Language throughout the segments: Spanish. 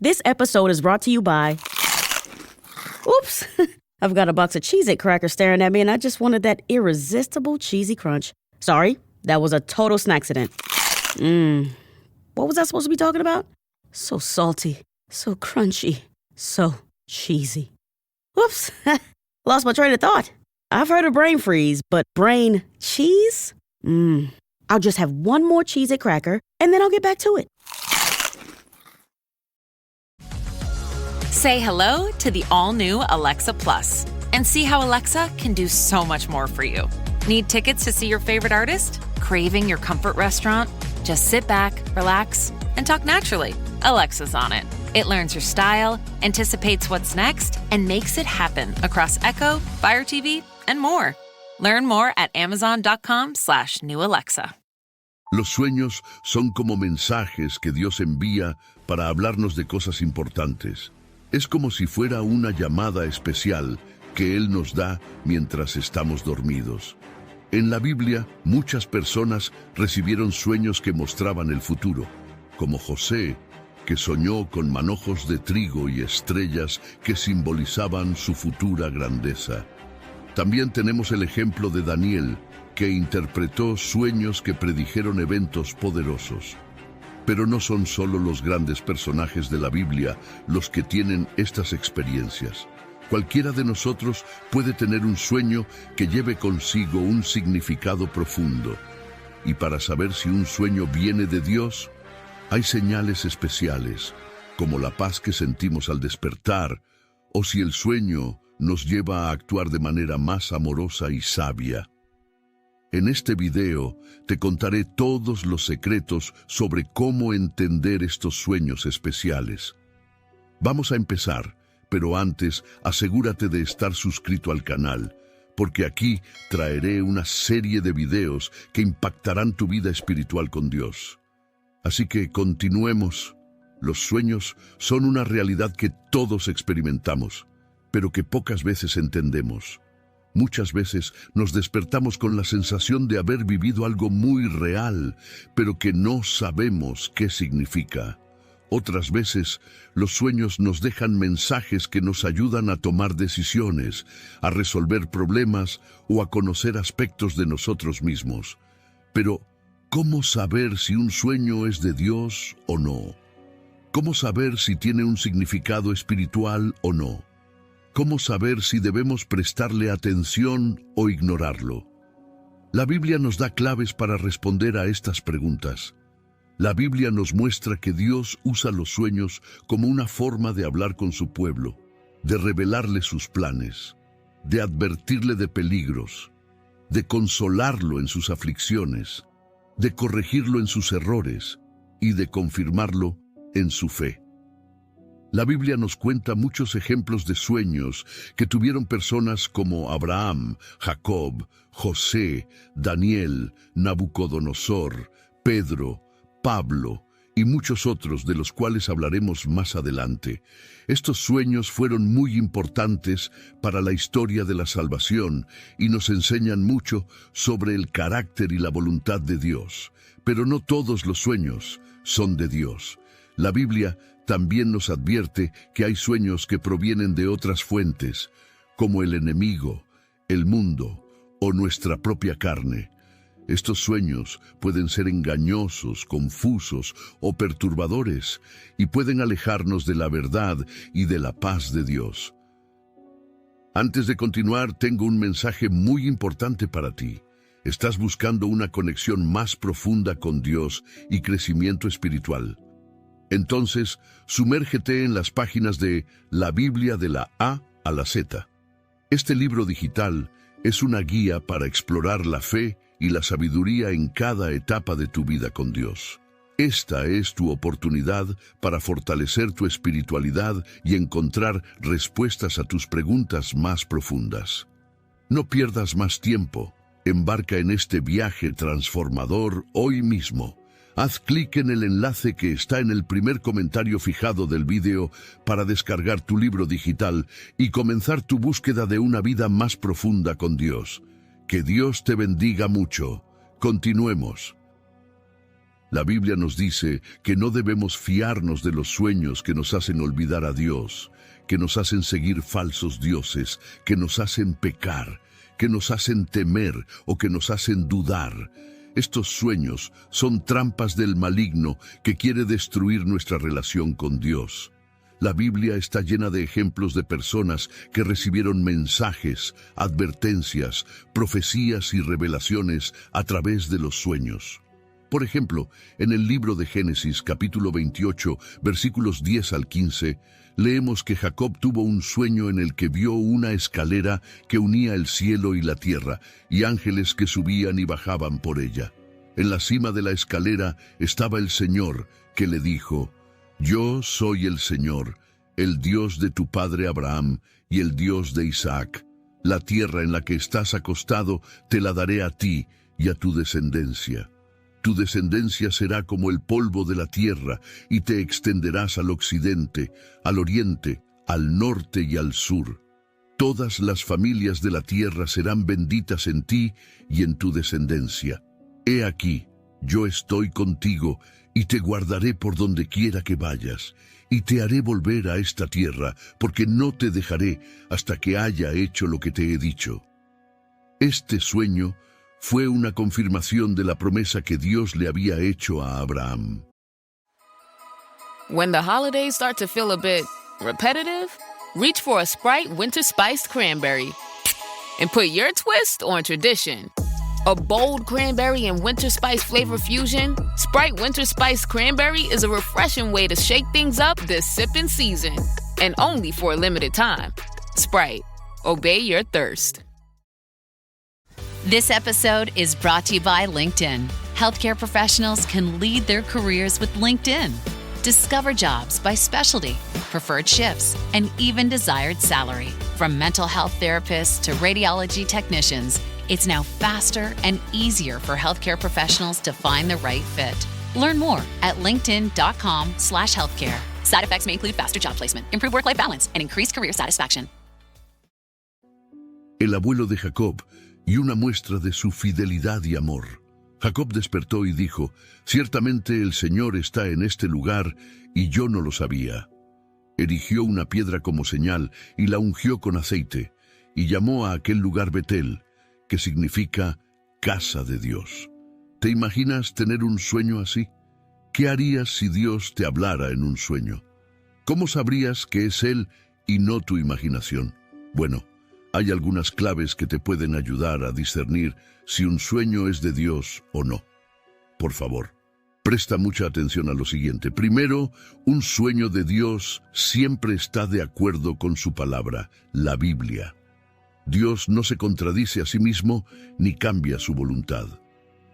This episode is brought to you by... Oops, I've got a box of Cheez-It crackers staring at me and I just wanted that irresistible cheesy crunch. Sorry, that was a total snacksident. What was I supposed to be talking about? So salty, so crunchy, so cheesy. Whoops, lost my train of thought. I've heard of brain freeze, but brain cheese? I'll just have one more Cheez-It cracker and then I'll get back to it. Say hello to the all-new Alexa Plus and see how Alexa can do so much more for you. Need tickets to see your favorite artist? Craving your comfort restaurant? Just sit back, relax, and talk naturally. Alexa's on it. It learns your style, anticipates what's next, and makes it happen across Echo, Fire TV, and more. Learn more at amazon.com/new Alexa. Los sueños son como mensajes que Dios envía para hablarnos de cosas importantes. Es como si fuera una llamada especial que Él nos da mientras estamos dormidos. En la Biblia, muchas personas recibieron sueños que mostraban el futuro, como José, que soñó con manojos de trigo y estrellas que simbolizaban su futura grandeza. También tenemos el ejemplo de Daniel, que interpretó sueños que predijeron eventos poderosos. Pero no son solo los grandes personajes de la Biblia los que tienen estas experiencias. Cualquiera de nosotros puede tener un sueño que lleve consigo un significado profundo. Y para saber si un sueño viene de Dios, hay señales especiales, como la paz que sentimos al despertar, o si el sueño nos lleva a actuar de manera más amorosa y sabia. En este video te contaré todos los secretos sobre cómo entender estos sueños especiales. Vamos a empezar, pero antes asegúrate de estar suscrito al canal, porque aquí traeré una serie de videos que impactarán tu vida espiritual con Dios. Así que continuemos. Los sueños son una realidad que todos experimentamos, pero que pocas veces entendemos. Muchas veces nos despertamos con la sensación de haber vivido algo muy real, pero que no sabemos qué significa. Otras veces, los sueños nos dejan mensajes que nos ayudan a tomar decisiones, a resolver problemas o a conocer aspectos de nosotros mismos. Pero, ¿cómo saber si un sueño es de Dios o no? ¿Cómo saber si tiene un significado espiritual o no? ¿Cómo saber si debemos prestarle atención o ignorarlo? La Biblia nos da claves para responder a estas preguntas. La Biblia nos muestra que Dios usa los sueños como una forma de hablar con su pueblo, de revelarle sus planes, de advertirle de peligros, de consolarlo en sus aflicciones, de corregirlo en sus errores y de confirmarlo en su fe. La Biblia nos cuenta muchos ejemplos de sueños que tuvieron personas como Abraham, Jacob, José, Daniel, Nabucodonosor, Pedro, Pablo y muchos otros de los cuales hablaremos más adelante. Estos sueños fueron muy importantes para la historia de la salvación y nos enseñan mucho sobre el carácter y la voluntad de Dios. Pero no todos los sueños son de Dios. La Biblia también nos advierte que hay sueños que provienen de otras fuentes, como el enemigo, el mundo o nuestra propia carne. Estos sueños pueden ser engañosos, confusos o perturbadores y pueden alejarnos de la verdad y de la paz de Dios. Antes de continuar, tengo un mensaje muy importante para ti. ¿Estás buscando una conexión más profunda con Dios y crecimiento espiritual? Entonces, sumérgete en las páginas de La Biblia de la A a la Z. Este libro digital es una guía para explorar la fe y la sabiduría en cada etapa de tu vida con Dios. Esta es tu oportunidad para fortalecer tu espiritualidad y encontrar respuestas a tus preguntas más profundas. No pierdas más tiempo. Embarca en este viaje transformador hoy mismo. Haz clic en el enlace que está en el primer comentario fijado del vídeo para descargar tu libro digital y comenzar tu búsqueda de una vida más profunda con Dios. Que Dios te bendiga mucho. Continuemos. La Biblia nos dice que no debemos fiarnos de los sueños que nos hacen olvidar a Dios, que nos hacen seguir falsos dioses, que nos hacen pecar, que nos hacen temer o que nos hacen dudar. Estos sueños son trampas del maligno que quiere destruir nuestra relación con Dios. La Biblia está llena de ejemplos de personas que recibieron mensajes, advertencias, profecías y revelaciones a través de los sueños. Por ejemplo, en el libro de Génesis, capítulo 28, versículos 10 al 15, leemos que Jacob tuvo un sueño en el que vio una escalera que unía el cielo y la tierra, y ángeles que subían y bajaban por ella. En la cima de la escalera estaba el Señor, que le dijo: Yo soy el Señor, el Dios de tu padre Abraham y el Dios de Isaac. La tierra en la que estás acostado te la daré a ti y a tu descendencia. Tu descendencia será como el polvo de la tierra, y te extenderás al occidente, al oriente, al norte y al sur. Todas las familias de la tierra serán benditas en ti y en tu descendencia. He aquí, yo estoy contigo, y te guardaré por donde quiera que vayas, y te haré volver a esta tierra, porque no te dejaré hasta que haya hecho lo que te he dicho. Este sueño fue una confirmación de la promesa que Dios le había hecho a Abraham. When the holidays start to feel a bit repetitive, reach for a Sprite Winter Spiced Cranberry and put your twist on tradition. A bold cranberry and winter spice flavor fusion, Sprite Winter Spiced Cranberry is a refreshing way to shake things up this sipping season. And only for a limited time. Sprite, obey your thirst. This episode is brought to you by LinkedIn. Healthcare professionals can lead their careers with LinkedIn. Discover jobs by specialty, preferred shifts, and even desired salary. From mental health therapists to radiology technicians, it's now faster and easier for healthcare professionals to find the right fit. Learn more at linkedin.com/healthcare. Side effects may include faster job placement, improved work-life balance, and increased career satisfaction. El abuelo de Jacob, y una muestra de su fidelidad y amor. Jacob despertó y dijo: Ciertamente el Señor está en este lugar, y yo no lo sabía. Erigió una piedra como señal, y la ungió con aceite, y llamó a aquel lugar Betel, que significa casa de Dios. ¿Te imaginas tener un sueño así? ¿Qué harías si Dios te hablara en un sueño? ¿Cómo sabrías que es Él y no tu imaginación? Bueno, hay algunas claves que te pueden ayudar a discernir si un sueño es de Dios o no. Por favor, presta mucha atención a lo siguiente. Primero, un sueño de Dios siempre está de acuerdo con su palabra, la Biblia. Dios no se contradice a sí mismo ni cambia su voluntad.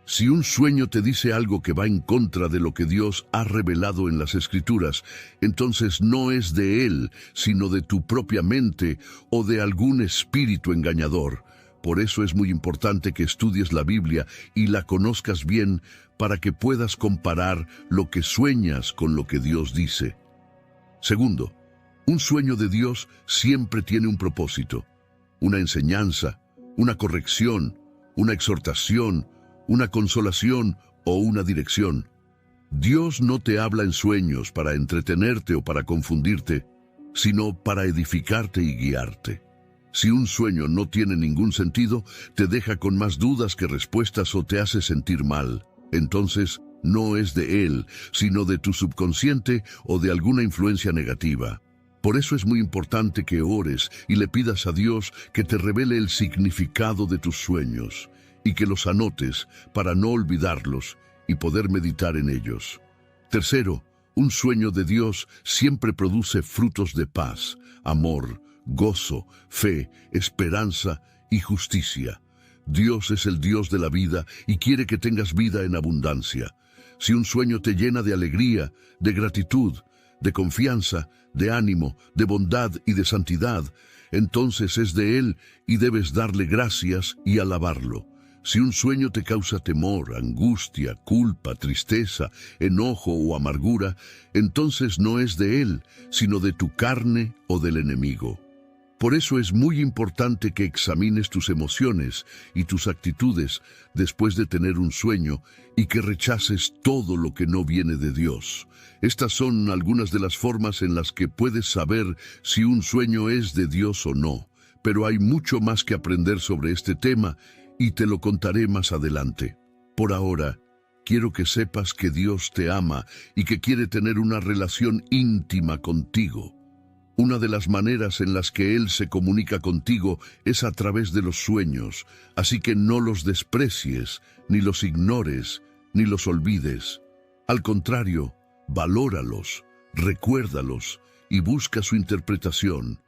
Si un sueño te dice algo que va en contra de lo que Dios ha revelado en las Escrituras, entonces no es de Él, sino de tu propia mente o de algún espíritu engañador. Por eso es muy importante que estudies la Biblia y la conozcas bien para que puedas comparar lo que sueñas con lo que Dios dice. Segundo, un sueño de Dios siempre tiene un propósito, una enseñanza, una corrección, una exhortación, una consolación o una dirección. Dios no te habla en sueños para entretenerte o para confundirte, sino para edificarte y guiarte. Si un sueño no tiene ningún sentido, te deja con más dudas que respuestas o te hace sentir mal. Entonces, no es de Él, sino de tu subconsciente o de alguna influencia negativa. Por eso es muy importante que ores y le pidas a Dios que te revele el significado de tus sueños y que los anotes para no olvidarlos y poder meditar en ellos. Tercero, un sueño de Dios siempre produce frutos de paz, amor, gozo, fe, esperanza y justicia. Dios es el Dios de la vida y quiere que tengas vida en abundancia. Si un sueño te llena de alegría, de gratitud, de confianza, de ánimo, de bondad y de santidad, entonces es de Él y debes darle gracias y alabarlo. Si un sueño te causa temor, angustia, culpa, tristeza, enojo o amargura, entonces no es de Él, sino de tu carne o del enemigo. Por eso es muy importante que examines tus emociones y tus actitudes después de tener un sueño y que rechaces todo lo que no viene de Dios. Estas son algunas de las formas en las que puedes saber si un sueño es de Dios o no, pero hay mucho más que aprender sobre este tema y te lo contaré más adelante. Por ahora, quiero que sepas que Dios te ama y que quiere tener una relación íntima contigo. Una de las maneras en las que Él se comunica contigo es a través de los sueños, así que no los desprecies, ni los ignores, ni los olvides. Al contrario, valóralos, recuérdalos y busca su interpretación,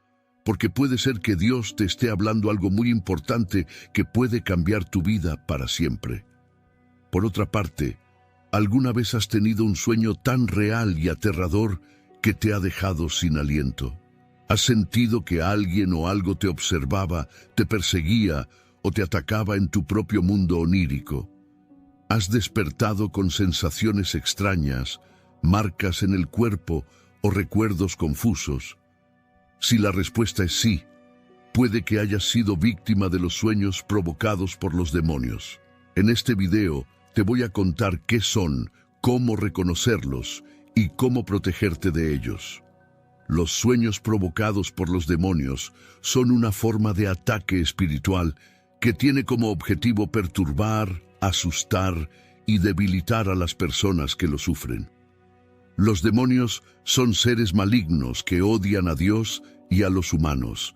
porque puede ser que Dios te esté hablando algo muy importante que puede cambiar tu vida para siempre. Por otra parte, ¿alguna vez has tenido un sueño tan real y aterrador que te ha dejado sin aliento? ¿Has sentido que alguien o algo te observaba, te perseguía o te atacaba en tu propio mundo onírico? ¿Has despertado con sensaciones extrañas, marcas en el cuerpo o recuerdos confusos? Si la respuesta es sí, puede que hayas sido víctima de los sueños provocados por los demonios. En este video te voy a contar qué son, cómo reconocerlos y cómo protegerte de ellos. Los sueños provocados por los demonios son una forma de ataque espiritual que tiene como objetivo perturbar, asustar y debilitar a las personas que lo sufren. Los demonios son seres malignos que odian a Dios y a los humanos,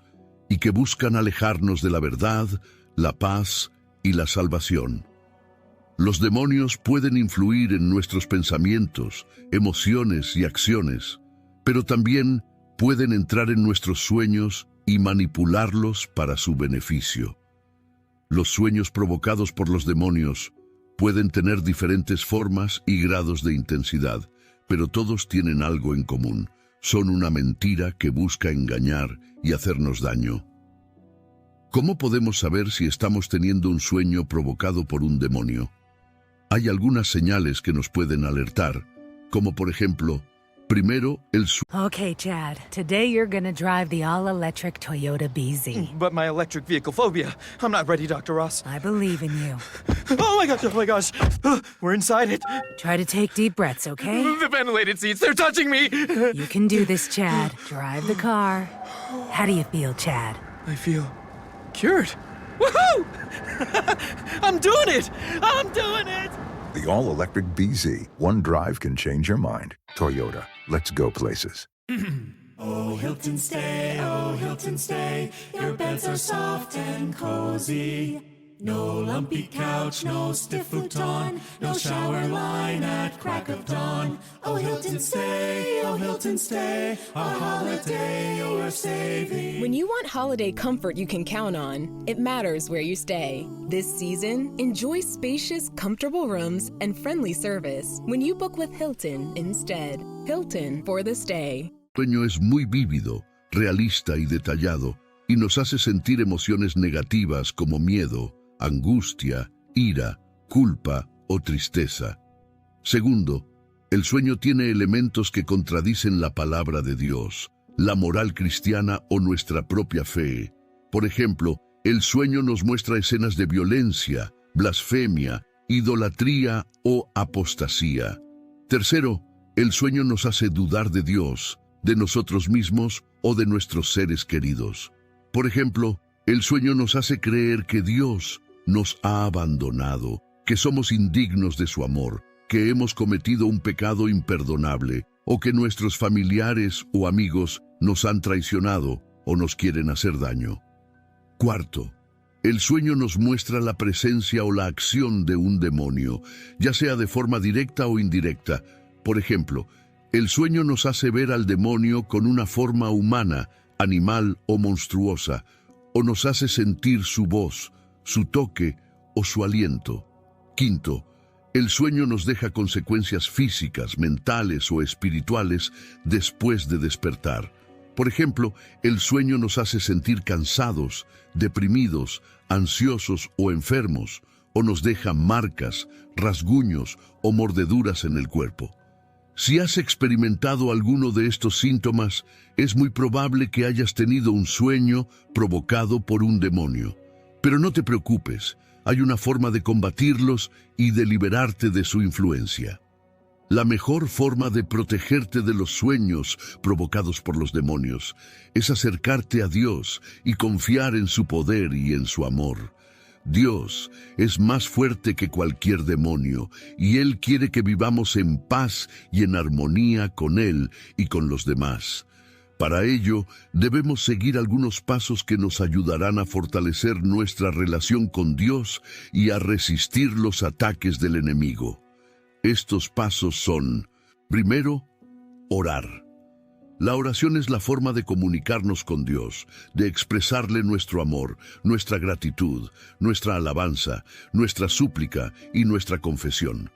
y que buscan alejarnos de la verdad, la paz y la salvación. Los demonios pueden influir en nuestros pensamientos, emociones y acciones, pero también pueden entrar en nuestros sueños y manipularlos para su beneficio. Los sueños provocados por los demonios pueden tener diferentes formas y grados de intensidad, pero todos tienen algo en común. Son una mentira que busca engañar y hacernos daño. ¿Cómo podemos saber si estamos teniendo un sueño provocado por un demonio? Hay algunas señales que nos pueden alertar, como por ejemplo, primero, el sueño. Okay, Chad. Today you're gonna drive the all-electric Toyota BZ. But my electric vehicle phobia. I'm not ready, Dr. Ross. I believe in you. Oh my gosh. We're inside it. Try to take deep breaths, okay? The ventilated seats, they're touching me. You can do this, Chad. Drive the car. How do you feel, Chad? I feel cured. Woohoo! I'm doing it! I'm doing it! The all-electric BZ. One drive can change your mind. Toyota. Let's go places. Oh, Hilton stay, your beds are soft and cozy. No lumpy couch, no stiff futon, no shower line at crack of dawn. Oh, Hilton stay, a holiday you're saving. When you want holiday comfort you can count on, it matters where you stay. This season, enjoy spacious, comfortable rooms and friendly service when you book with Hilton instead. Hilton for the stay. El sueño es muy vívido, realista y detallado, y nos hace sentir emociones negativas como miedo, angustia, ira, culpa o tristeza. Segundo, el sueño tiene elementos que contradicen la palabra de Dios, la moral cristiana o nuestra propia fe. Por ejemplo, el sueño nos muestra escenas de violencia, blasfemia, idolatría o apostasía. Tercero, el sueño nos hace dudar de Dios, de nosotros mismos o de nuestros seres queridos. Por ejemplo, el sueño nos hace creer que Dios nos ha abandonado, que somos indignos de su amor, que hemos cometido un pecado imperdonable o que nuestros familiares o amigos nos han traicionado o nos quieren hacer daño. Cuarto, el sueño nos muestra la presencia o la acción de un demonio, ya sea de forma directa o indirecta. Por ejemplo, el sueño nos hace ver al demonio con una forma humana, animal o monstruosa, o nos hace sentir su voz, su toque o su aliento. Quinto, el sueño nos deja consecuencias físicas, mentales o espirituales después de despertar. Por ejemplo, el sueño nos hace sentir cansados, deprimidos, ansiosos o enfermos, o nos deja marcas, rasguños o mordeduras en el cuerpo. Si has experimentado alguno de estos síntomas, es muy probable que hayas tenido un sueño provocado por un demonio. Pero no te preocupes, hay una forma de combatirlos y de liberarte de su influencia. La mejor forma de protegerte de los sueños provocados por los demonios es acercarte a Dios y confiar en su poder y en su amor. Dios es más fuerte que cualquier demonio y Él quiere que vivamos en paz y en armonía con Él y con los demás. Para ello, debemos seguir algunos pasos que nos ayudarán a fortalecer nuestra relación con Dios y a resistir los ataques del enemigo. Estos pasos son: primero, orar. La oración es la forma de comunicarnos con Dios, de expresarle nuestro amor, nuestra gratitud, nuestra alabanza, nuestra súplica y nuestra confesión.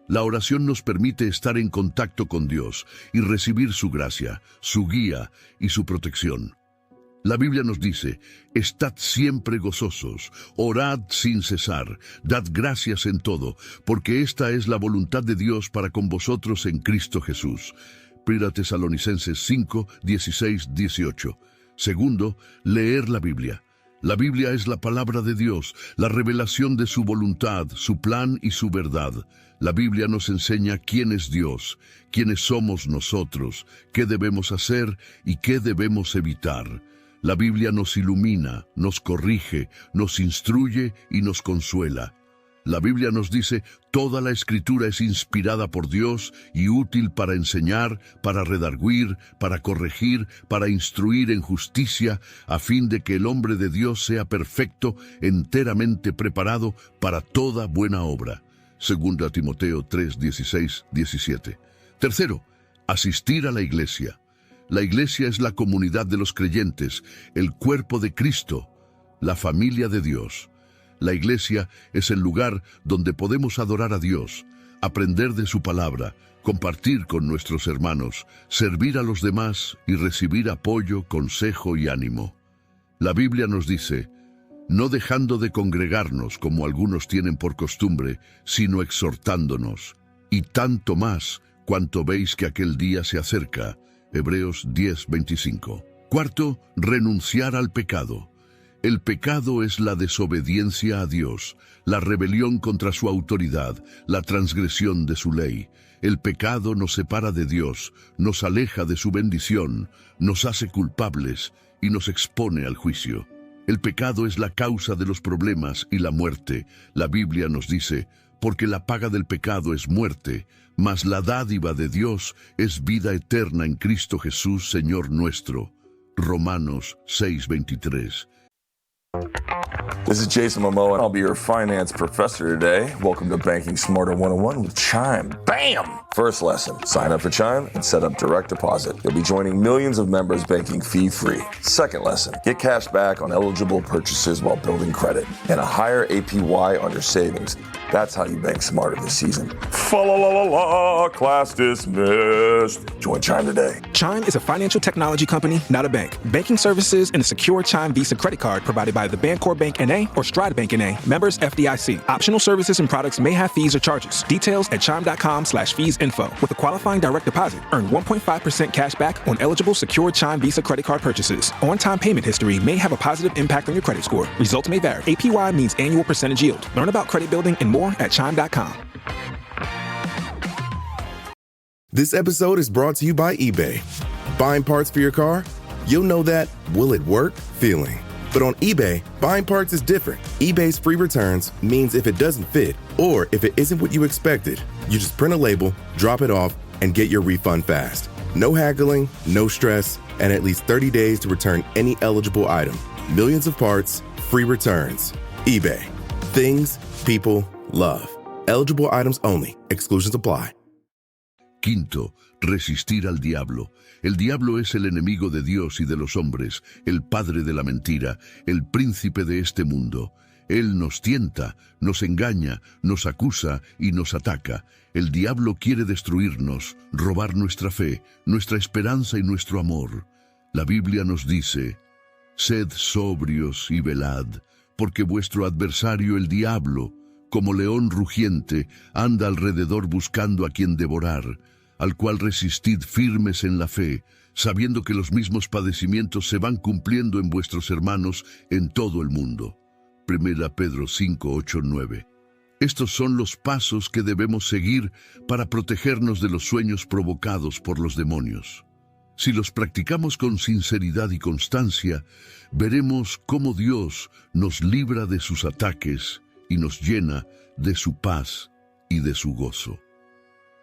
La oración nos permite estar en contacto con Dios y recibir su gracia, su guía y su protección. La Biblia nos dice: estad siempre gozosos, orad sin cesar, dad gracias en todo, porque esta es la voluntad de Dios para con vosotros en Cristo Jesús. 1 Tesalonicenses 5, 16, 18. Segundo, leer la Biblia. La Biblia es la palabra de Dios, la revelación de su voluntad, su plan y su verdad. La Biblia nos enseña quién es Dios, quiénes somos nosotros, qué debemos hacer y qué debemos evitar. La Biblia nos ilumina, nos corrige, nos instruye y nos consuela. La Biblia nos dice: toda la Escritura es inspirada por Dios y útil para enseñar, para redarguir, para corregir, para instruir en justicia, a fin de que el hombre de Dios sea perfecto, enteramente preparado para toda buena obra. 2 Timoteo 3, 16, 17. Tercero, asistir a la iglesia. La iglesia es la comunidad de los creyentes, el cuerpo de Cristo, la familia de Dios. La iglesia es el lugar donde podemos adorar a Dios, aprender de su palabra, compartir con nuestros hermanos, servir a los demás y recibir apoyo, consejo y ánimo. La Biblia nos dice: no dejando de congregarnos como algunos tienen por costumbre, sino exhortándonos, y tanto más cuanto veis que aquel día se acerca. Hebreos 10, 25. Cuarto, renunciar al pecado. El pecado es la desobediencia a Dios, la rebelión contra su autoridad, la transgresión de su ley. El pecado nos separa de Dios, nos aleja de su bendición, nos hace culpables y nos expone al juicio. El pecado es la causa de los problemas y la muerte. La Biblia nos dice: porque la paga del pecado es muerte, mas la dádiva de Dios es vida eterna en Cristo Jesús, Señor nuestro. Romanos 6:23. This is Jason Momoa, and I'll be your finance professor today. Welcome to Banking Smarter 101 with Chime. Bam! First lesson, sign up for Chime and set up direct deposit. You'll be joining millions of members banking fee-free. Second lesson, get cash back on eligible purchases while building credit and a higher APY on your savings. That's how you bank smarter this season. Fa-la-la-la-la, class dismissed. Join Chime today. Chime is a financial technology company, not a bank. Banking services and a secure Chime Visa credit card provided by the Bancorp Bank N.A. or Stride Bank N.A. Members FDIC. Optional services and products may have fees or charges. Details at chime.com/fees-info. With a qualifying direct deposit, earn 1.5% cash back on eligible secure Chime Visa credit card purchases. On-time payment history may have a positive impact on your credit score. Results may vary. APY means annual percentage yield. Learn about credit building and more at chime.com. This episode is brought to you by eBay. Buying parts for your car? You'll know that will it work feeling. But on eBay, buying parts is different. eBay's free returns means if it doesn't fit, or if it isn't what you expected, you just print a label, drop it off, and get your refund fast. No haggling, no stress, and at least 30 days to return any eligible item. Millions of parts, free returns. eBay. Things people love. Eligible items only. Exclusions apply. Quinto, resistir al diablo. El diablo es el enemigo de Dios y de los hombres, el padre de la mentira, el príncipe de este mundo. Él nos tienta, nos engaña, nos acusa y nos ataca. El diablo quiere destruirnos, robar nuestra fe, nuestra esperanza y nuestro amor. La Biblia nos dice: sed sobrios y velad, porque vuestro adversario el diablo, como león rugiente, anda alrededor buscando a quien devorar. al cual resistid firmes en la fe, sabiendo que los mismos padecimientos se van cumpliendo en vuestros hermanos en todo el mundo. 1 Pedro 5, 8, 9. Estos son los pasos que debemos seguir para protegernos de los sueños provocados por los demonios. Si los practicamos con sinceridad y constancia, veremos cómo Dios nos libra de sus ataques y nos llena de su paz y de su gozo.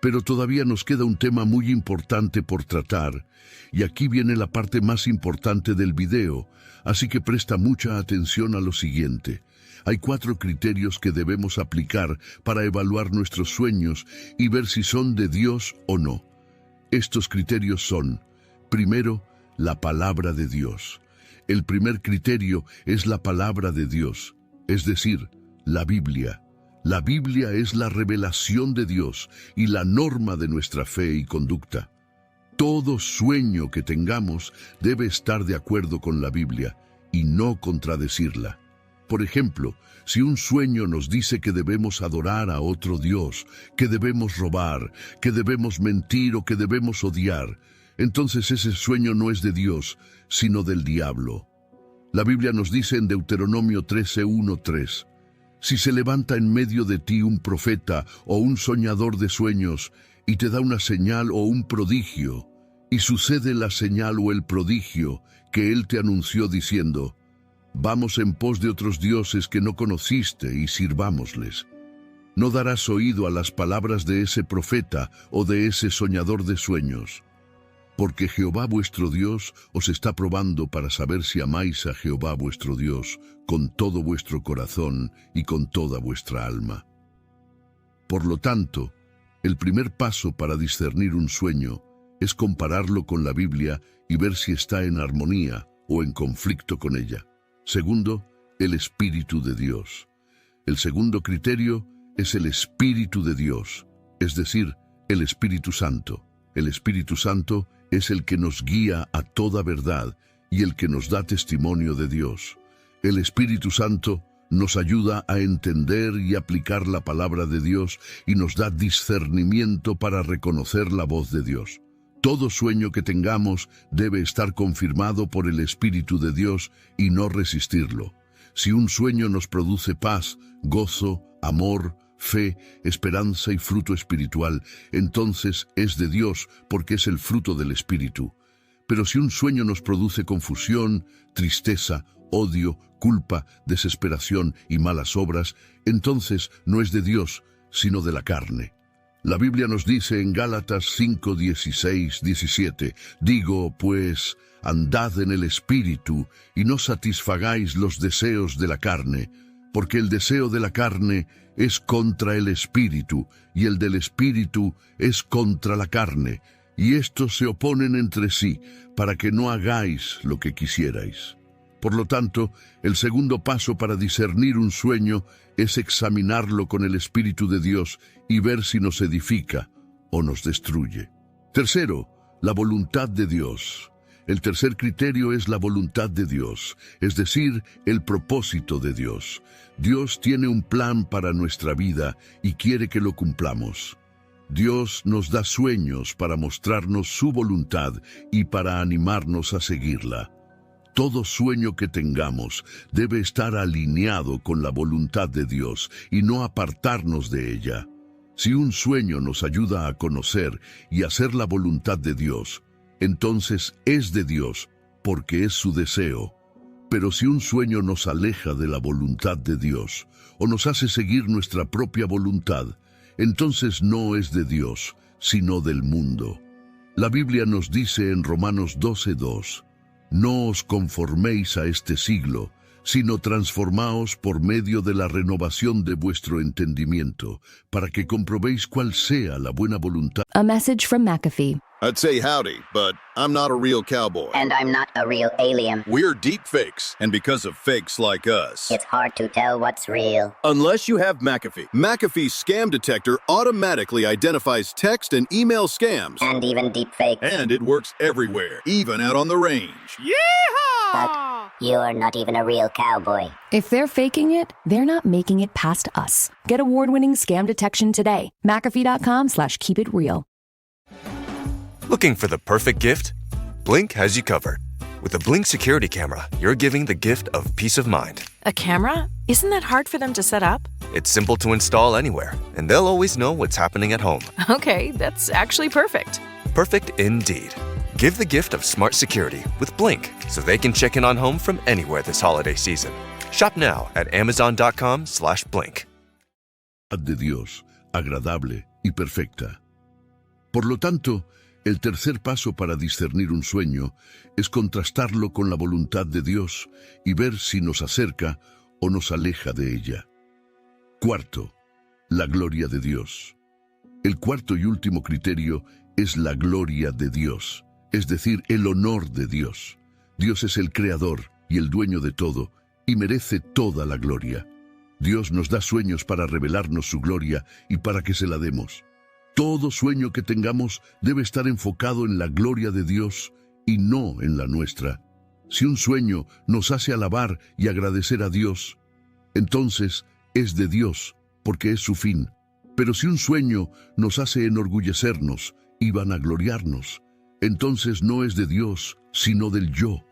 Pero todavía nos queda un tema muy importante por tratar, y aquí viene la parte más importante del video, así que presta mucha atención a lo siguiente. Hay 4 criterios que debemos aplicar para evaluar nuestros sueños y ver si son de Dios o no. Estos criterios son: primero, la palabra de Dios. El primer criterio es la palabra de Dios, es decir, la Biblia. La Biblia es la revelación de Dios y la norma de nuestra fe y conducta. Todo sueño que tengamos debe estar de acuerdo con la Biblia y no contradecirla. Por ejemplo, si un sueño nos dice que debemos adorar a otro Dios, que debemos robar, que debemos mentir o que debemos odiar, entonces ese sueño no es de Dios, sino del diablo. La Biblia nos dice en Deuteronomio 13:1-3, si se levanta en medio de ti un profeta o un soñador de sueños y te da una señal o un prodigio, y sucede la señal o el prodigio que él te anunció diciendo, vamos en pos de otros dioses que no conociste y sirvámosles. No darás oído a las palabras de ese profeta o de ese soñador de sueños, porque Jehová vuestro Dios os está probando para saber si amáis a Jehová vuestro Dios con todo vuestro corazón y con toda vuestra alma. Por lo tanto, el primer paso para discernir un sueño es compararlo con la Biblia y ver si está en armonía o en conflicto con ella. Segundo, el Espíritu de Dios. El segundo criterio es el Espíritu de Dios, es decir, el Espíritu Santo. El Espíritu Santo es el que nos guía a toda verdad y el que nos da testimonio de Dios. El Espíritu Santo nos ayuda a entender y aplicar la palabra de Dios y nos da discernimiento para reconocer la voz de Dios. Todo sueño que tengamos debe estar confirmado por el Espíritu de Dios y no resistirlo. Si un sueño nos produce paz, gozo, amor, fe, esperanza y fruto espiritual, entonces es de Dios porque es el fruto del Espíritu. Pero si un sueño nos produce confusión, tristeza, odio, culpa, desesperación y malas obras, entonces no es de Dios, sino de la carne. La Biblia nos dice en Gálatas 5, 16, 17, digo, pues, andad en el Espíritu y no satisfagáis los deseos de la carne, porque el deseo de la carne es contra el Espíritu, y el del Espíritu es contra la carne, y estos se oponen entre sí, para que no hagáis lo que quisierais. Por lo tanto, el segundo paso para discernir un sueño es examinarlo con el Espíritu de Dios y ver si nos edifica o nos destruye. Tercero, la voluntad de Dios. El tercer criterio es la voluntad de Dios, es decir, el propósito de Dios. Dios tiene un plan para nuestra vida y quiere que lo cumplamos. Dios nos da sueños para mostrarnos su voluntad y para animarnos a seguirla. Todo sueño que tengamos debe estar alineado con la voluntad de Dios y no apartarnos de ella. Si un sueño nos ayuda a conocer y hacer la voluntad de Dios, entonces es de Dios, porque es su deseo. Pero si un sueño nos aleja de la voluntad de Dios o nos hace seguir nuestra propia voluntad, entonces no es de Dios, sino del mundo. La Biblia nos dice en Romanos 12:2, no os conforméis a este siglo, sino transformaos por medio de la renovación de vuestro entendimiento, para que comprobéis cuál sea la buena voluntad. A message from McAfee. I'd say howdy, but I'm not a real cowboy. And I'm not a real alien. We're deep fakes, and because of fakes like us, it's hard to tell what's real. Unless you have McAfee. McAfee's scam detector automatically identifies text and email scams. And even deep fakes. And it works everywhere, even out on the range. Yeehaw! But you're not even a real cowboy. If they're faking it, they're not making it past us. Get award-winning scam detection today. McAfee.com/keepitreal. Looking for the perfect gift? Blink has you covered. With the Blink security camera, you're giving the gift of peace of mind. A camera? Isn't that hard for them to set up? It's simple to install anywhere, and they'll always know what's happening at home. Okay, that's actually perfect. Perfect indeed. Give the gift of smart security with Blink so they can check in on home from anywhere this holiday season. Shop now at amazon.com/blink. De Dios, agradable y perfecta. Por lo tanto, el tercer paso para discernir un sueño es contrastarlo con la voluntad de Dios y ver si nos acerca o nos aleja de ella. Cuarto, la gloria de Dios. El cuarto y último criterio es la gloria de Dios, es decir, el honor de Dios. Dios es el creador y el dueño de todo y merece toda la gloria. Dios nos da sueños para revelarnos su gloria y para que se la demos. Todo sueño que tengamos debe estar enfocado en la gloria de Dios y no en la nuestra. Si un sueño nos hace alabar y agradecer a Dios, entonces es de Dios, porque es su fin. Pero si un sueño nos hace enorgullecernos y vanagloriarnos, entonces no es de Dios, sino del yo.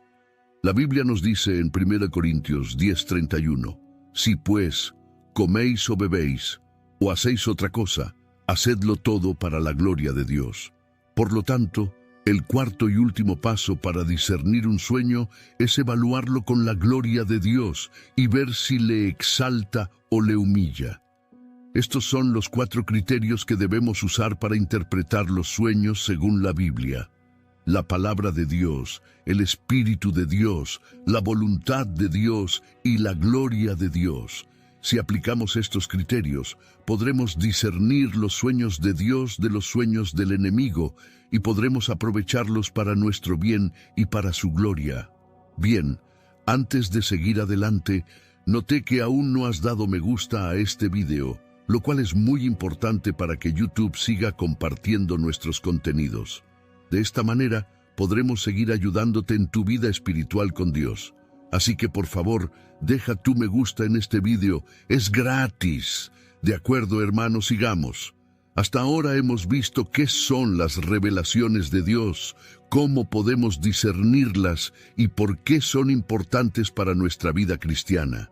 La Biblia nos dice en 1 Corintios 10:31, si pues coméis o bebéis, o hacéis otra cosa, hacedlo todo para la gloria de Dios. Por lo tanto, el cuarto y último paso para discernir un sueño es evaluarlo con la gloria de Dios y ver si le exalta o le humilla. Estos son los 4 criterios que debemos usar para interpretar los sueños según la Biblia. La palabra de Dios, el Espíritu de Dios, la voluntad de Dios y la gloria de Dios. Si aplicamos estos criterios, podremos discernir los sueños de Dios de los sueños del enemigo y podremos aprovecharlos para nuestro bien y para su gloria. Bien, antes de seguir adelante, noté que aún no has dado me gusta a este video, lo cual es muy importante para que YouTube siga compartiendo nuestros contenidos. De esta manera, podremos seguir ayudándote en tu vida espiritual con Dios. Así que por favor, deja tu me gusta en este video, es gratis. De acuerdo, hermanos, sigamos. Hasta ahora hemos visto qué son las revelaciones de Dios, cómo podemos discernirlas y por qué son importantes para nuestra vida cristiana.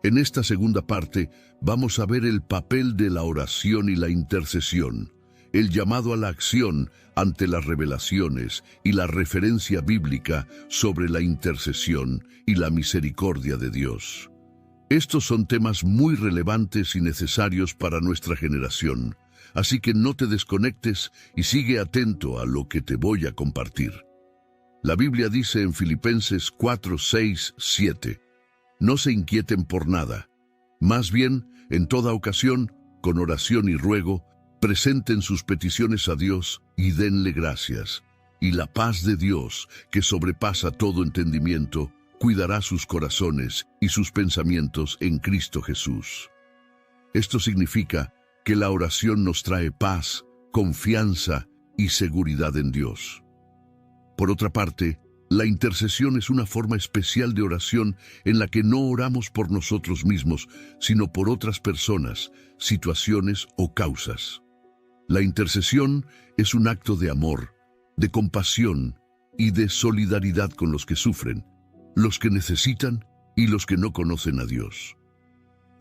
En esta segunda parte, vamos a ver el papel de la oración y la intercesión, el llamado a la acción ante las revelaciones y la referencia bíblica sobre la intercesión y la misericordia de Dios. Estos son temas muy relevantes y necesarios para nuestra generación, así que no te desconectes y sigue atento a lo que te voy a compartir. La Biblia dice en Filipenses 4, 6, 7, no se inquieten por nada, más bien, en toda ocasión, con oración y ruego, presenten sus peticiones a Dios y denle gracias. Y la paz de Dios, que sobrepasa todo entendimiento, cuidará sus corazones y sus pensamientos en Cristo Jesús. Esto significa que la oración nos trae paz, confianza y seguridad en Dios. Por otra parte, la intercesión es una forma especial de oración en la que no oramos por nosotros mismos, sino por otras personas, situaciones o causas. La intercesión es un acto de amor, de compasión y de solidaridad con los que sufren, los que necesitan y los que no conocen a Dios.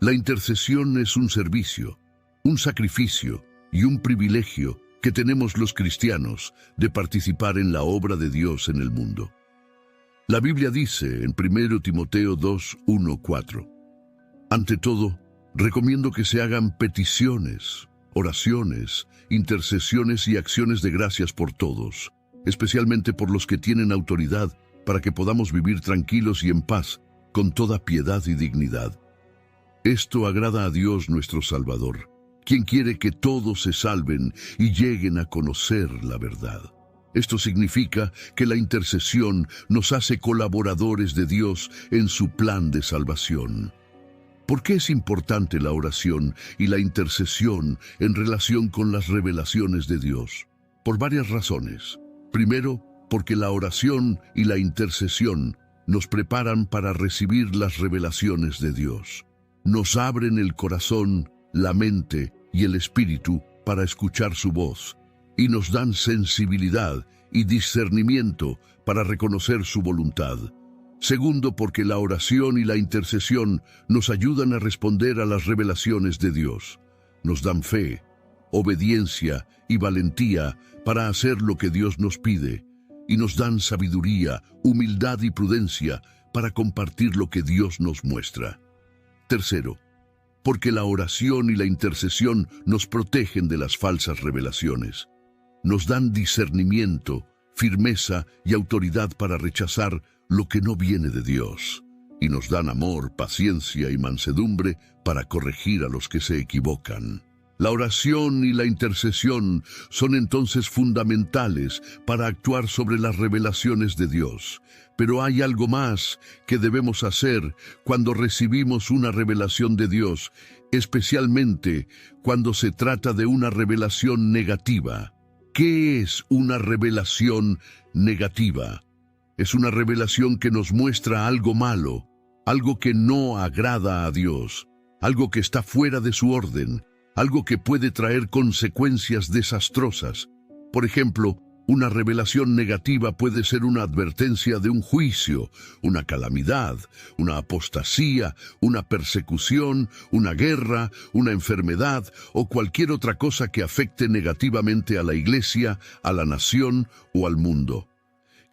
La intercesión es un servicio, un sacrificio y un privilegio que tenemos los cristianos de participar en la obra de Dios en el mundo. La Biblia dice en 1 Timoteo 2, 1, 4, ante todo, recomiendo que se hagan peticiones, oraciones, intercesiones y acciones de gracias por todos, especialmente por los que tienen autoridad, para que podamos vivir tranquilos y en paz, con toda piedad y dignidad. Esto agrada a Dios nuestro Salvador, quien quiere que todos se salven y lleguen a conocer la verdad. Esto significa que la intercesión nos hace colaboradores de Dios en su plan de salvación. ¿Por qué es importante la oración y la intercesión en relación con las revelaciones de Dios? Por varias razones. Primero, porque la oración y la intercesión nos preparan para recibir las revelaciones de Dios. Nos abren el corazón, la mente y el espíritu para escuchar su voz. y nos dan sensibilidad y discernimiento para reconocer su voluntad. Segundo, porque la oración y la intercesión nos ayudan a responder a las revelaciones de Dios. Nos dan fe, obediencia y valentía para hacer lo que Dios nos pide, y nos dan sabiduría, humildad y prudencia para compartir lo que Dios nos muestra. Tercero, porque la oración y la intercesión nos protegen de las falsas revelaciones. Nos dan discernimiento, firmeza y autoridad para rechazar lo que no viene de Dios, y nos dan amor, paciencia y mansedumbre para corregir a los que se equivocan. La oración y la intercesión son entonces fundamentales para actuar sobre las revelaciones de Dios. Pero hay algo más que debemos hacer cuando recibimos una revelación de Dios, especialmente cuando se trata de una revelación negativa. ¿Qué es una revelación negativa? Es una revelación que nos muestra algo malo, algo que no agrada a Dios, algo que está fuera de su orden, algo que puede traer consecuencias desastrosas. Por ejemplo, una revelación negativa puede ser una advertencia de un juicio, una calamidad, una apostasía, una persecución, una guerra, una enfermedad o cualquier otra cosa que afecte negativamente a la iglesia, a la nación o al mundo.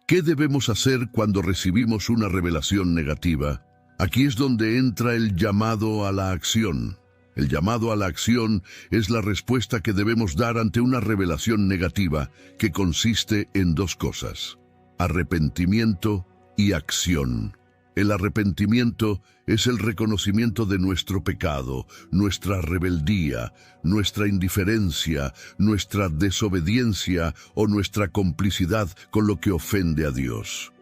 ¿Qué debemos hacer cuando recibimos una revelación negativa? Aquí es donde entra el llamado a la acción. El llamado a la acción es la respuesta que debemos dar ante una revelación negativa, que consiste en dos cosas: arrepentimiento y acción. El arrepentimiento es el reconocimiento de nuestro pecado, nuestra rebeldía, nuestra indiferencia, nuestra desobediencia o nuestra complicidad con lo que ofende a Dios.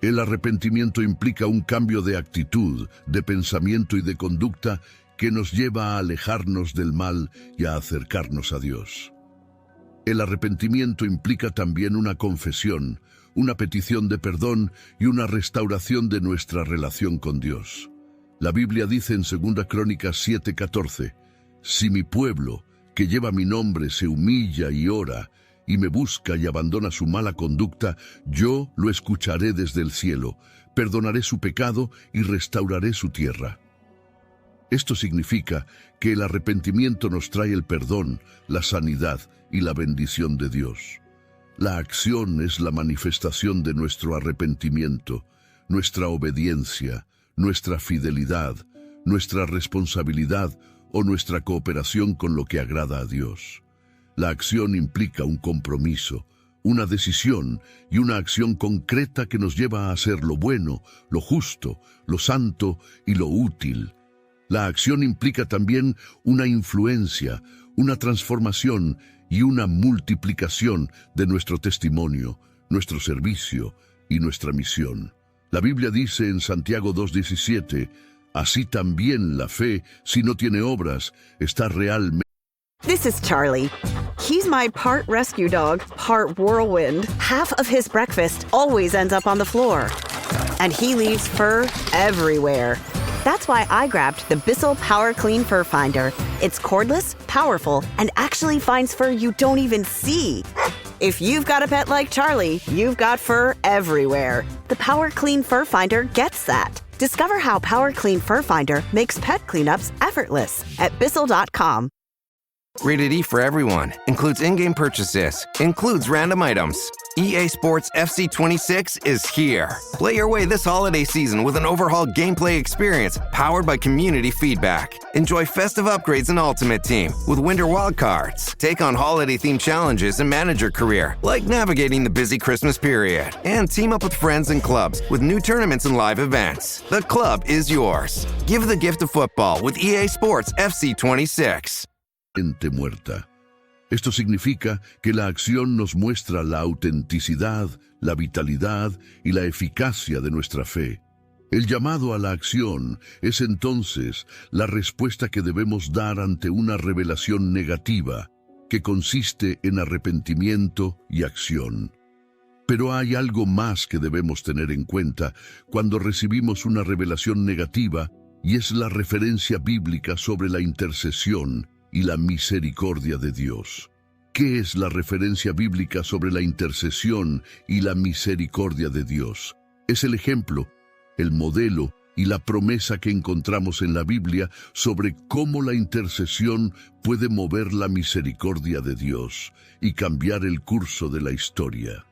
El arrepentimiento implica un cambio de actitud, de pensamiento y de conducta que nos lleva a alejarnos del mal y a acercarnos a Dios. El arrepentimiento implica también una confesión, una petición de perdón y una restauración de nuestra relación con Dios. La Biblia dice en 2 Crónicas 7:14, «Si mi pueblo, que lleva mi nombre, se humilla y ora, y me busca y abandona su mala conducta, yo lo escucharé desde el cielo, perdonaré su pecado y restauraré su tierra». Esto significa que el arrepentimiento nos trae el perdón, la sanidad y la bendición de Dios. La acción es la manifestación de nuestro arrepentimiento, nuestra obediencia, nuestra fidelidad, nuestra responsabilidad o nuestra cooperación con lo que agrada a Dios. La acción implica un compromiso, una decisión y una acción concreta que nos lleva a hacer lo bueno, lo justo, lo santo y lo útil. La acción implica también una influencia, una transformación y una multiplicación de nuestro testimonio, nuestro servicio y nuestra misión. La Biblia dice en Santiago 2:17, «Así también la fe, si no tiene obras, está realmente». This is Charlie. He's my part rescue dog, part whirlwind. Half of his breakfast always ends up on the floor. And he leaves fur everywhere. That's why I grabbed the Bissell Power Clean Fur Finder. It's cordless, powerful, and actually finds fur you don't even see. If you've got a pet like Charlie, you've got fur everywhere. The Power Clean Fur Finder gets that. Discover how Power Clean Fur Finder makes pet cleanups effortless at Bissell.com. Rated E for everyone. Includes in-game purchases. Includes random items. EA Sports FC 26 is here. Play your way this holiday season with an overhauled gameplay experience powered by community feedback. Enjoy festive upgrades in Ultimate Team with Winter Wildcards. Take on holiday-themed challenges and manage your career, like navigating the busy Christmas period. And team up with friends and clubs with new tournaments and live events. The club is yours. Give the gift of football with EA Sports FC 26. Muerta. Esto significa que la acción nos muestra la autenticidad, la vitalidad y la eficacia de nuestra fe. El llamado a la acción es entonces la respuesta que debemos dar ante una revelación negativa, que consiste en arrepentimiento y acción. Pero hay algo más que debemos tener en cuenta cuando recibimos una revelación negativa, y es la referencia bíblica sobre la intercesión y la misericordia de Dios. ¿Qué es la referencia bíblica sobre la intercesión y la misericordia de Dios? Es el ejemplo, el modelo y la promesa que encontramos en la Biblia sobre cómo la intercesión puede mover la misericordia de Dios y cambiar el curso de la historia.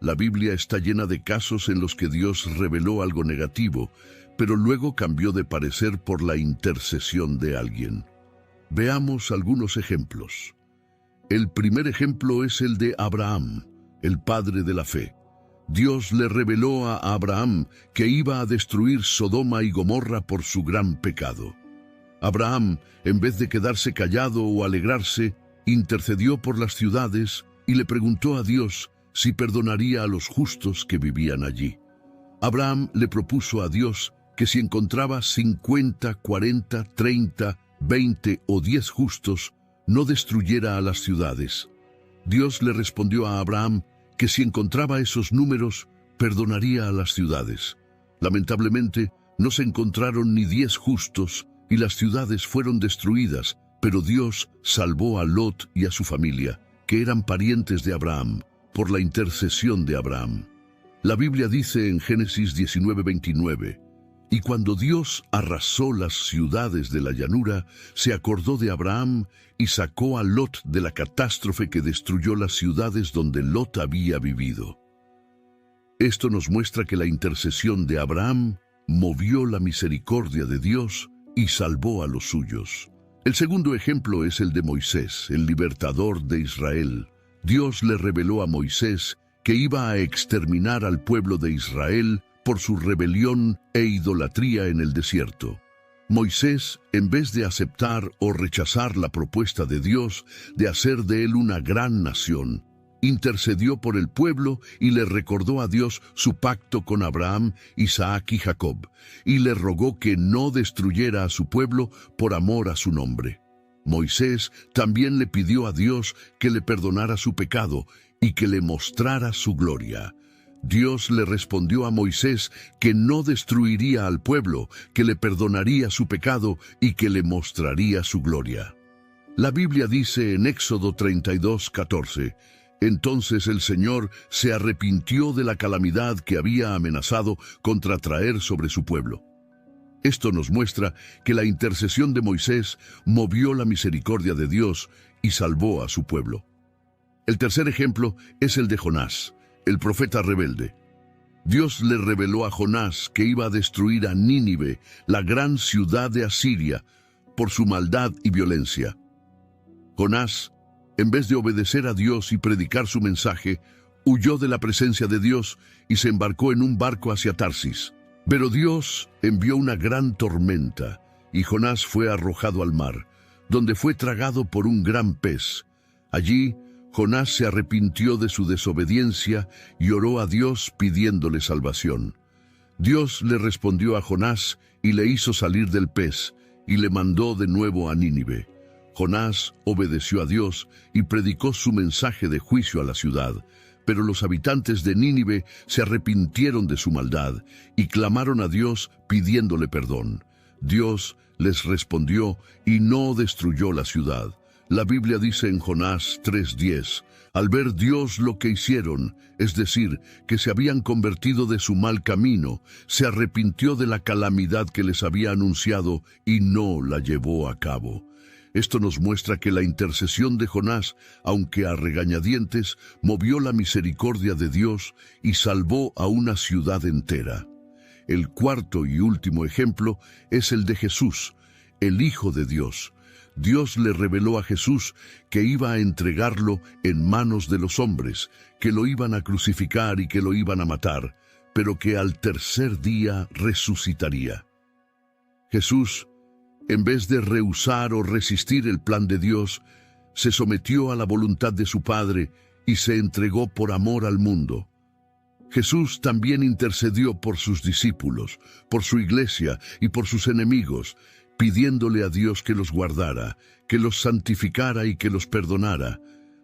La Biblia está llena de casos en los que Dios reveló algo negativo, pero luego cambió de parecer por la intercesión de alguien. Veamos algunos ejemplos. El primer ejemplo es el de Abraham, el padre de la fe. Dios le reveló a Abraham que iba a destruir Sodoma y Gomorra por su gran pecado. Abraham, en vez de quedarse callado o alegrarse, intercedió por las ciudades y le preguntó a Dios si perdonaría a los justos que vivían allí. Abraham le propuso a Dios que si encontraba 50, 40, 30, 20 o 10 justos, no destruyera a las ciudades. Dios le respondió a Abraham que si encontraba esos números, perdonaría a las ciudades. Lamentablemente, no se encontraron ni 10 justos y las ciudades fueron destruidas, pero Dios salvó a Lot y a su familia, que eran parientes de Abraham, por la intercesión de Abraham. La Biblia dice en Génesis 19:29, «Y cuando Dios arrasó las ciudades de la llanura, se acordó de Abraham y sacó a Lot de la catástrofe que destruyó las ciudades donde Lot había vivido». Esto nos muestra que la intercesión de Abraham movió la misericordia de Dios y salvó a los suyos. El segundo ejemplo es el de Moisés, el libertador de Israel. Dios le reveló a Moisés que iba a exterminar al pueblo de Israel por su rebelión e idolatría en el desierto. Moisés, en vez de aceptar o rechazar la propuesta de Dios de hacer de él una gran nación, intercedió por el pueblo y le recordó a Dios su pacto con Abraham, Isaac y Jacob, y le rogó que no destruyera a su pueblo por amor a su nombre. Moisés también le pidió a Dios que le perdonara su pecado y que le mostrara su gloria. Dios le respondió a Moisés que no destruiría al pueblo, que le perdonaría su pecado y que le mostraría su gloria. La Biblia dice en Éxodo 32:14, «Entonces el Señor se arrepintió de la calamidad que había amenazado contra traer sobre su pueblo». Esto nos muestra que la intercesión de Moisés movió la misericordia de Dios y salvó a su pueblo. El tercer ejemplo es el de Jonás, el profeta rebelde. Dios le reveló a Jonás que iba a destruir a Nínive, la gran ciudad de Asiria, por su maldad y violencia. Jonás, en vez de obedecer a Dios y predicar su mensaje, huyó de la presencia de Dios y se embarcó en un barco hacia Tarsis. Pero Dios envió una gran tormenta y Jonás fue arrojado al mar, donde fue tragado por un gran pez. Allí, Jonás se arrepintió de su desobediencia y oró a Dios pidiéndole salvación. Dios le respondió a Jonás y le hizo salir del pez y le mandó de nuevo a Nínive. Jonás obedeció a Dios y predicó su mensaje de juicio a la ciudad, pero los habitantes de Nínive se arrepintieron de su maldad y clamaron a Dios pidiéndole perdón. Dios les respondió y no destruyó la ciudad. La Biblia dice en Jonás 3:10, al ver Dios lo que hicieron, es decir, que se habían convertido de su mal camino, se arrepintió de la calamidad que les había anunciado y no la llevó a cabo. Esto nos muestra que la intercesión de Jonás, aunque a regañadientes, movió la misericordia de Dios y salvó a una ciudad entera. El cuarto y último ejemplo es el de Jesús, el Hijo de Dios. Dios le reveló a Jesús que iba a entregarlo en manos de los hombres, que lo iban a crucificar y que lo iban a matar, pero que al tercer día resucitaría. Jesús, en vez de rehusar o resistir el plan de Dios, se sometió a la voluntad de su Padre y se entregó por amor al mundo. Jesús también intercedió por sus discípulos, por su iglesia y por sus enemigos, pidiéndole a Dios que los guardara, que los santificara y que los perdonara.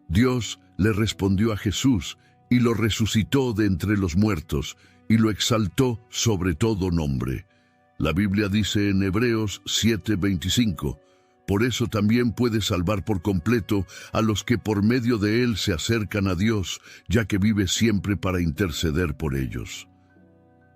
Dios le respondió a Jesús y lo resucitó de entre los muertos y lo exaltó sobre todo nombre. La Biblia dice en Hebreos 7:25, Por eso también puede salvar por completo a los que por medio de él se acercan a Dios, ya que vive siempre para interceder por ellos.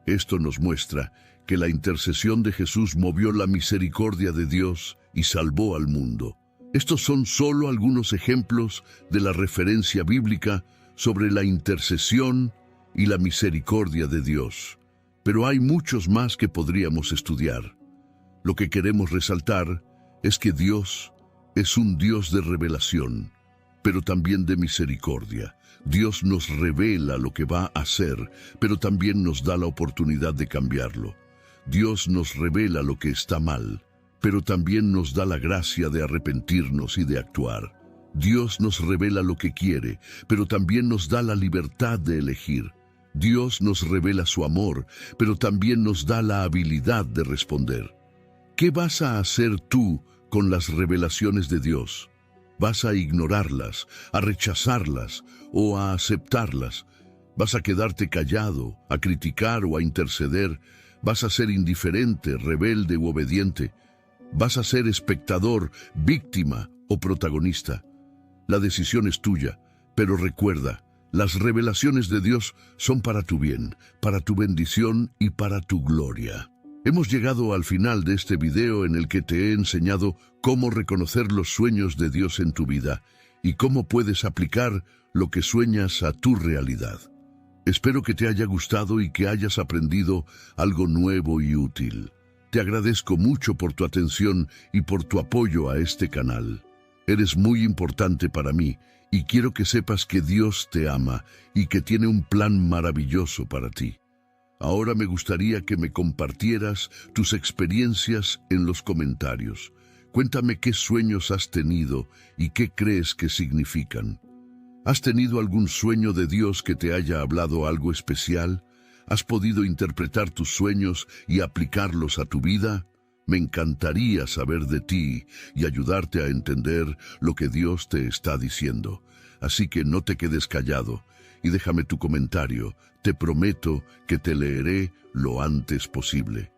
Esto nos muestra que la intercesión de Jesús movió la misericordia de Dios y salvó al mundo. Estos son solo algunos ejemplos de la referencia bíblica sobre la intercesión y la misericordia de Dios. Pero hay muchos más que podríamos estudiar. Lo que queremos resaltar es que Dios es un Dios de revelación, pero también de misericordia. Dios nos revela lo que va a hacer, pero también nos da la oportunidad de cambiarlo. Dios nos revela lo que está mal, pero también nos da la gracia de arrepentirnos y de actuar. Dios nos revela lo que quiere, pero también nos da la libertad de elegir. Dios nos revela su amor, pero también nos da la habilidad de responder. ¿Qué vas a hacer tú con las revelaciones de Dios? ¿Vas a ignorarlas, a rechazarlas o a aceptarlas? ¿Vas a quedarte callado, a criticar o a interceder? ¿Vas a ser indiferente, rebelde u obediente? ¿Vas a ser espectador, víctima o protagonista? La decisión es tuya, pero recuerda, las revelaciones de Dios son para tu bien, para tu bendición y para tu gloria. Hemos llegado al final de este video en el que te he enseñado cómo reconocer los sueños de Dios en tu vida y cómo puedes aplicar lo que sueñas a tu realidad. Espero que te haya gustado y que hayas aprendido algo nuevo y útil. Te agradezco mucho por tu atención y por tu apoyo a este canal. Eres muy importante para mí y quiero que sepas que Dios te ama y que tiene un plan maravilloso para ti. Ahora me gustaría que me compartieras tus experiencias en los comentarios. Cuéntame qué sueños has tenido y qué crees que significan. ¿Has tenido algún sueño de Dios que te haya hablado algo especial? ¿Has podido interpretar tus sueños y aplicarlos a tu vida? Me encantaría saber de ti y ayudarte a entender lo que Dios te está diciendo. Así que no te quedes callado y déjame tu comentario. Te prometo que te leeré lo antes posible.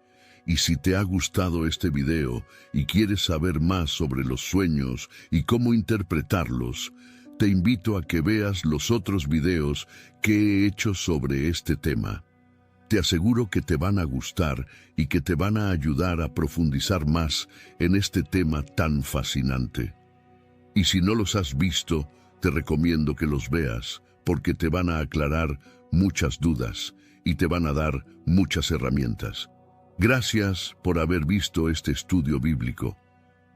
Y si te ha gustado este video y quieres saber más sobre los sueños y cómo interpretarlos, te invito a que veas los otros videos que he hecho sobre este tema. Te aseguro que te van a gustar y que te van a ayudar a profundizar más en este tema tan fascinante. Y si no los has visto, te recomiendo que los veas, porque te van a aclarar muchas dudas y te van a dar muchas herramientas. Gracias por haber visto este estudio bíblico.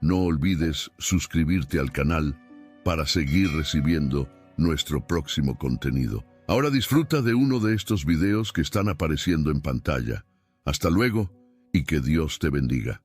No olvides suscribirte al canal para seguir recibiendo nuestro próximo contenido. Ahora disfruta de uno de estos videos que están apareciendo en pantalla. Hasta luego y que Dios te bendiga.